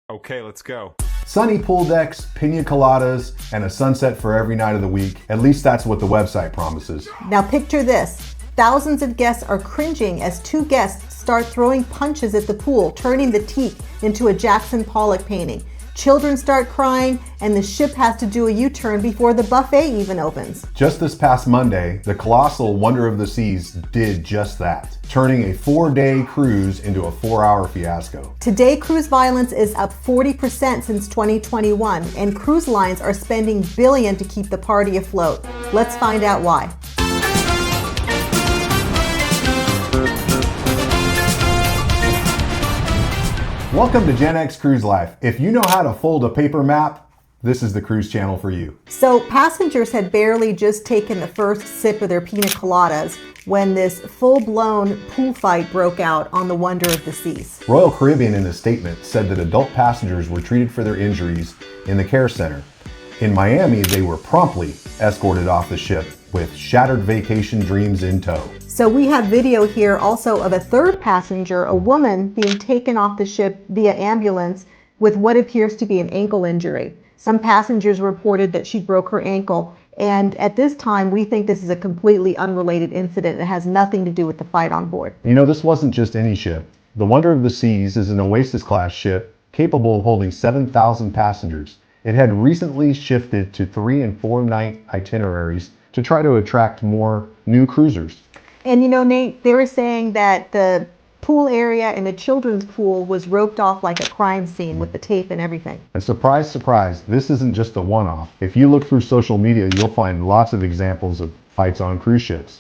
Okay, let's go. Sunny pool decks, pina coladas, and a sunset for every night of the week. At least that's what the website promises. Now picture this. Thousands of guests are cringing as two guests start throwing punches at the pool, turning the teak into a Jackson Pollock painting. Children start crying, and the ship has to do a U-turn before the buffet even opens. Just this past Monday, the colossal Wonder of the Seas did just that, turning a 4-day cruise into a 4-hour fiasco. Today, cruise violence is up 40% since 2021, and cruise lines are spending billions to keep the party afloat. Let's find out why. Welcome to Gen X Cruise Life. If you know how to fold a paper map, this is the cruise channel for you. So passengers had barely just taken the first sip of their pina coladas when this full-blown pool fight broke out on the Wonder of the Seas. Royal Caribbean in a statement said that adult passengers were treated for their injuries in the care center. In Miami, they were promptly escorted off the ship with shattered vacation dreams in tow. So we have video here also of a third passenger, a woman, being taken off the ship via ambulance with what appears to be an ankle injury. Some passengers reported that she broke her ankle, and at this time we think this is a completely unrelated incident. It has nothing to do with the fight on board. You know, this wasn't just any ship. The Wonder of the Seas is an Oasis-class ship capable of holding 7,000 passengers. It had recently shifted to 3- and 4-night itineraries to try to attract more new cruisers. And you know, Nate, they were saying that the pool area and the children's pool was roped off like a crime scene with the tape and everything. And surprise, surprise, this isn't just a one-off. If you look through social media, you'll find lots of examples of fights on cruise ships.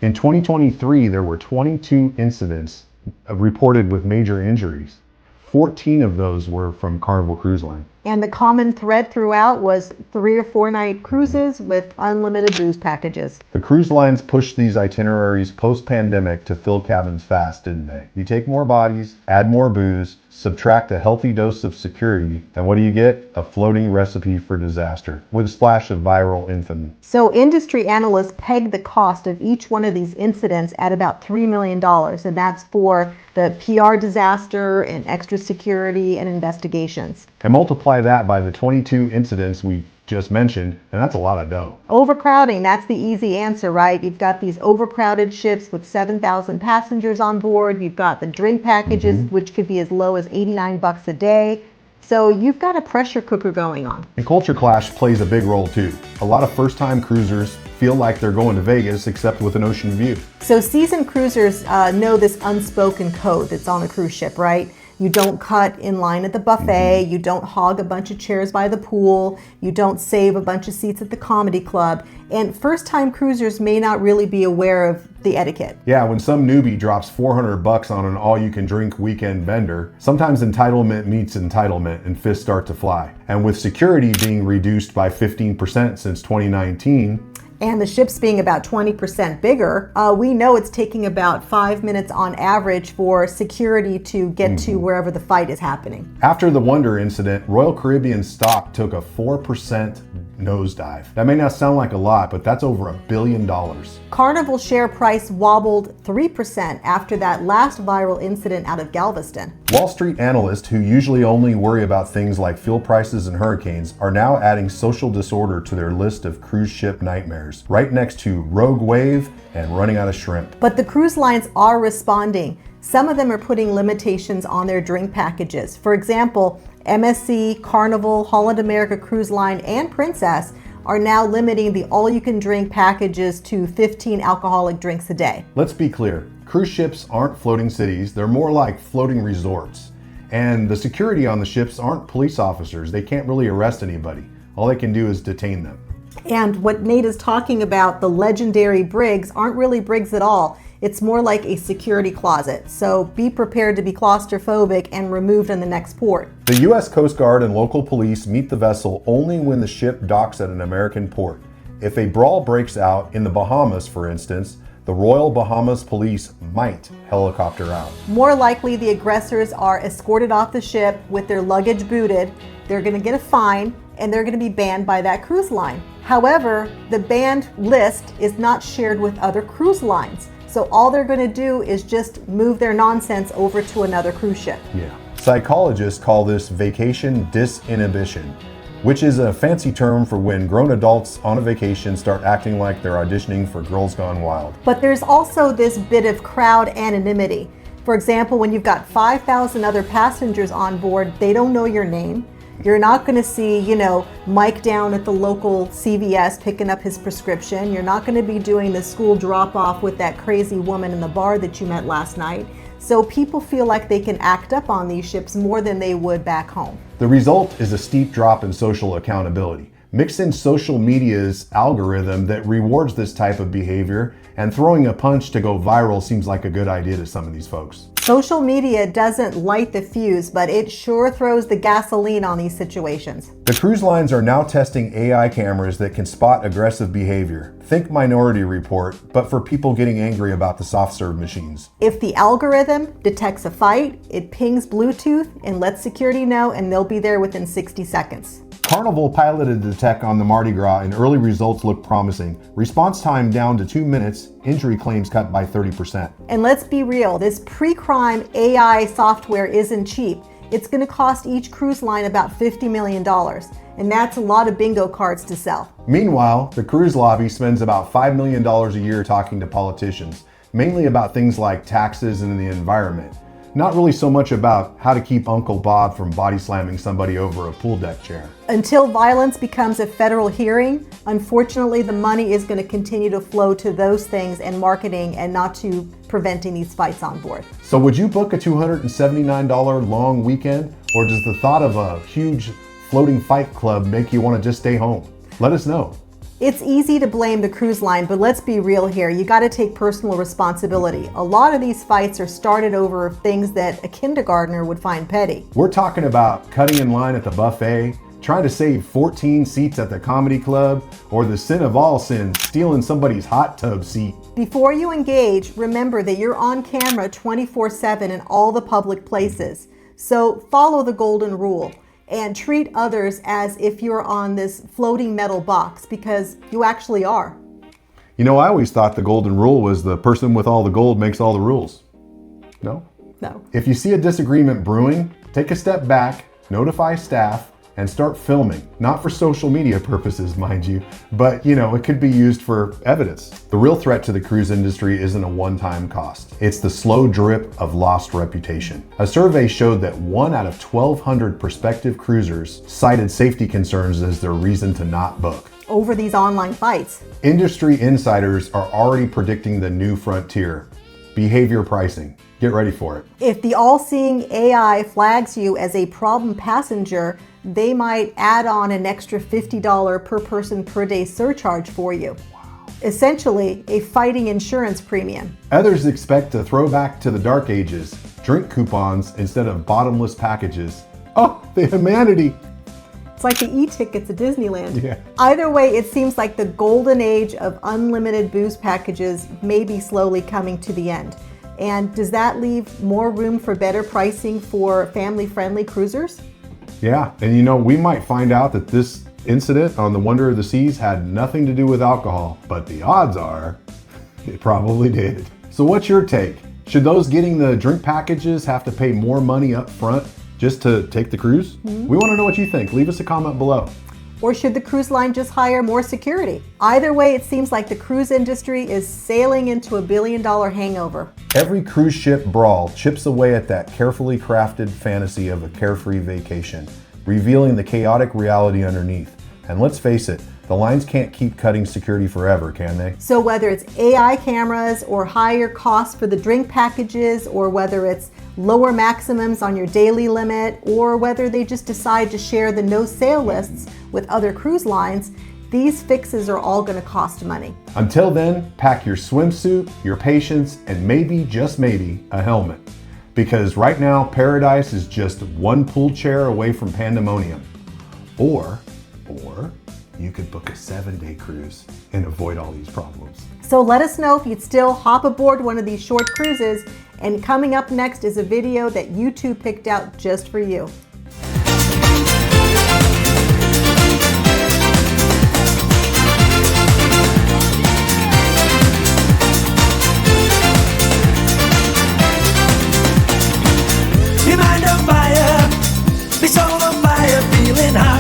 In 2023, there were 22 incidents reported with major injuries. 14 of those were from Carnival Cruise Line. And the common thread throughout was 3- or 4-night cruises with unlimited booze packages. The cruise lines pushed these itineraries post-pandemic to fill cabins fast, didn't they? You take more bodies, add more booze, subtract a healthy dose of security, and what do you get? A floating recipe for disaster with a splash of viral infamy. So industry analysts pegged the cost of each one of these incidents at about $3 million, and that's for the PR disaster and extra security and investigations. And multiply that by the 22 incidents we just mentioned, and that's a lot of dough. Overcrowding, that's the easy answer, right? You've got these overcrowded ships with 7,000 passengers on board. You've got the drink packages, which could be as low as $89 a day. So you've got a pressure cooker going on. And culture clash plays a big role too. A lot of first-time cruisers feel like they're going to Vegas, except with an ocean view. So seasoned cruisers know this unspoken code that's on a cruise ship, right? You don't cut in line at the buffet, you don't hog a bunch of chairs by the pool, you don't save a bunch of seats at the comedy club, and first-time cruisers may not really be aware of the etiquette. Yeah, when some newbie drops $400 on an all-you-can-drink weekend bender, sometimes entitlement meets entitlement and fists start to fly. And with security being reduced by 15% since 2019, and the ships being about 20% bigger, we know it's taking about 5 minutes on average for security to get to wherever the fight is happening. After the Wonder incident, Royal Caribbean stock took a 4% nosedive. That may not sound like a lot, but that's over $1 billion. Carnival share price wobbled 3% after that last viral incident out of Galveston. Wall Street analysts, who usually only worry about things like fuel prices and hurricanes, are now adding social disorder to their list of cruise ship nightmares, right next to rogue wave and running out of shrimp. But the cruise lines are responding. Some of them are putting limitations on their drink packages. For example, MSC, Carnival, Holland America Cruise Line, and Princess are now limiting the all-you-can-drink packages to 15 alcoholic drinks a day. Let's be clear, cruise ships aren't floating cities, they're more like floating resorts. And the security on the ships aren't police officers, they can't really arrest anybody. All they can do is detain them. And what Nate is talking about, the legendary brigs, aren't really brigs at all. It's more like a security closet. So be prepared to be claustrophobic and removed in the next port. The U.S. Coast Guard and local police meet the vessel only when the ship docks at an American port. If a brawl breaks out in the Bahamas, for instance, the Royal Bahamas Police might helicopter out. More likely, the aggressors are escorted off the ship with their luggage booted. They're going to get a fine, and they're going to be banned by that cruise line. However, the banned list is not shared with other cruise lines. So all they're going to do is just move their nonsense over to another cruise ship. Yeah. Psychologists call this vacation disinhibition, which is a fancy term for when grown adults on a vacation start acting like they're auditioning for Girls Gone Wild. But there's also this bit of crowd anonymity. For example, when you've got 5,000 other passengers on board, they don't know your name. You're not going to see, Mike down at the local CVS picking up his prescription. You're not going to be doing the school drop-off with that crazy woman in the bar that you met last night. So people feel like they can act up on these ships more than they would back home. The result is a steep drop in social accountability. Mix in social media's algorithm that rewards this type of behavior, and throwing a punch to go viral seems like a good idea to some of these folks. Social media doesn't light the fuse, but it sure throws the gasoline on these situations. The cruise lines are now testing AI cameras that can spot aggressive behavior. Think Minority Report, but for people getting angry about the soft serve machines. If the algorithm detects a fight, it pings Bluetooth and lets security know, and they'll be there within 60 seconds. Carnival piloted the tech on the Mardi Gras and early results look promising. Response time down to 2 minutes, injury claims cut by 30%. And let's be real, this pre-crime AI software isn't cheap. It's going to cost each cruise line about $50 million, and that's a lot of bingo cards to sell. Meanwhile, the cruise lobby spends about $5 million a year talking to politicians, mainly about things like taxes and the environment. Not really so much about how to keep Uncle Bob from body slamming somebody over a pool deck chair. Until violence becomes a federal hearing, unfortunately the money is going to continue to flow to those things and marketing, and not to preventing these fights on board. So would you book a $279 long weekend, or does the thought of a huge floating fight club make you want to just stay home? Let us know. It's easy to blame the cruise line, but let's be real here. You got to take personal responsibility. A lot of these fights are started over things that a kindergartner would find petty. We're talking about cutting in line at the buffet, trying to save 14 seats at the comedy club, or the sin of all sins, stealing somebody's hot tub seat. Before you engage, remember that you're on camera 24/7 in all the public places. So follow the golden rule and treat others as if you're on this floating metal box, because you actually are. I always thought the golden rule was the person with all the gold makes all the rules. No? No. If you see a disagreement brewing, take a step back, notify staff, and start filming. Not for social media purposes, mind you, but it could be used for evidence. The real threat to the cruise industry isn't a one-time cost. It's the slow drip of lost reputation. A survey showed that 1 out of 1,200 prospective cruisers cited safety concerns as their reason to not book. Over these online fights. Industry insiders are already predicting the new frontier: behavior pricing. Get ready for it. If the all-seeing AI flags you as a problem passenger, they might add on an extra $50 per person per day surcharge for you. Wow. Essentially, a fighting insurance premium. Others expect a throwback to the dark ages, drink coupons instead of bottomless packages. Oh, the humanity. It's like the e-tickets at Disneyland. Yeah. Either way, it seems like the golden age of unlimited booze packages may be slowly coming to the end. And does that leave more room for better pricing for family-friendly cruisers? Yeah, and we might find out that this incident on the Wonder of the Seas had nothing to do with alcohol, but the odds are it probably did. So what's your take? Should those getting the drink packages have to pay more money up front just to take the cruise? Mm-hmm. We want to know what you think. Leave us a comment below. Or should the cruise line just hire more security? Either way, it seems like the cruise industry is sailing into a billion-dollar hangover. Every cruise ship brawl chips away at that carefully crafted fantasy of a carefree vacation, revealing the chaotic reality underneath. And let's face it, the lines can't keep cutting security forever, can they? So whether it's AI cameras or higher costs for the drink packages, or whether it's lower maximums on your daily limit, or whether they just decide to share the no sail lists with other cruise lines, these fixes are all going to cost money. Until then, pack your swimsuit, your patience, and maybe, just maybe, a helmet. Because right now, paradise is just one pool chair away from pandemonium. Or you could book a 7-day cruise and avoid all these problems. So let us know if you'd still hop aboard one of these short cruises. And coming up next is a video that YouTube picked out just for you. You mind on fire. fire, feeling high.